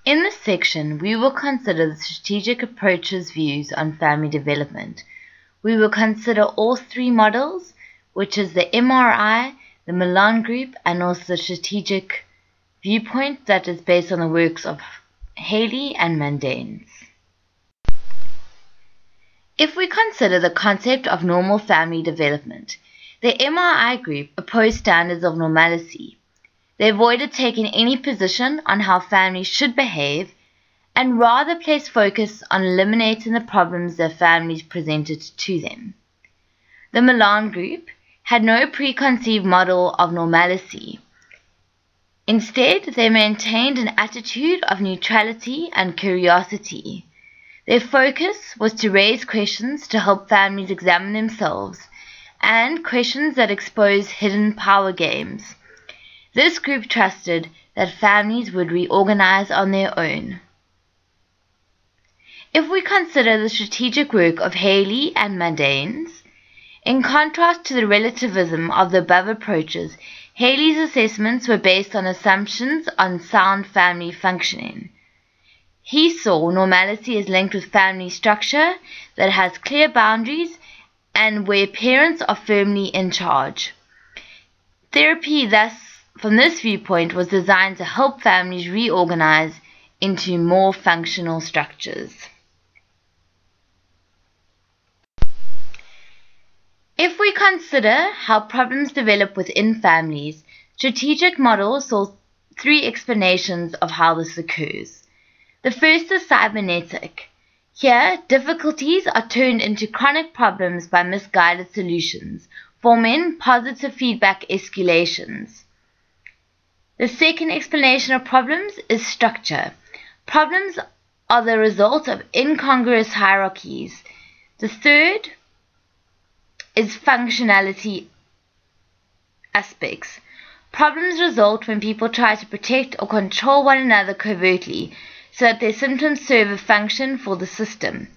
In this section, we will consider the strategic approach's views on family development. We will consider all three models, which is the MRI, the Milan Group, and also the strategic viewpoint that is based on the works of Haley and Mandanes. If we consider the concept of normal family development, the MRI group opposed standards of normalcy. They avoided taking any position on how families should behave and rather placed focus on eliminating the problems their families presented to them. The Milan group had no preconceived model of normalcy. Instead, they maintained an attitude of neutrality and curiosity. Their focus was to raise questions to help families examine themselves and questions that expose hidden power games. This group trusted that families would reorganize on their own. If we consider the strategic work of Haley and Mandanes, in contrast to the relativism of the above approaches, Haley's assessments were based on assumptions on sound family functioning. He saw normalcy as linked with family structure that has clear boundaries and where parents are firmly in charge. Therapy, thus, from this viewpoint, was designed to help families reorganize into more functional structures. If we consider how problems develop within families, strategic models saw three explanations of how this occurs. The first is cybernetic. Here, difficulties are turned into chronic problems by misguided solutions, forming positive feedback escalations. The second explanation of problems is structure. Problems are the result of incongruous hierarchies. The third is functionality aspects. Problems result when people try to protect or control one another covertly so that their symptoms serve a function for the system.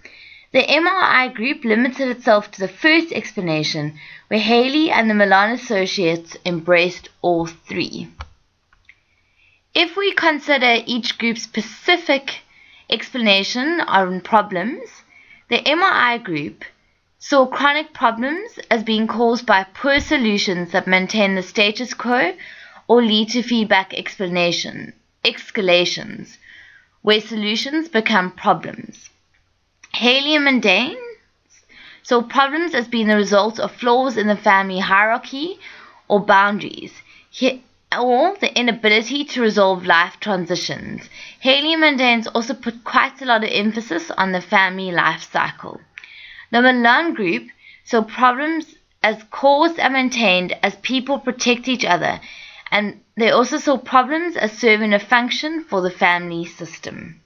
The MRI group limited itself to the first explanation, where Haley and the Milan associates embraced all three. If we consider each group's specific explanation on problems, the MRI group saw chronic problems as being caused by poor solutions that maintain the status quo or lead to feedback escalations, where solutions become problems. Haley and Mandanes saw problems as being the result of flaws in the family hierarchy or boundaries, or the inability to resolve life transitions. Haley and Mandanes also put quite a lot of emphasis on the family life cycle. The Milan group saw problems as caused and maintained as people protect each other, and they also saw problems as serving a function for the family system.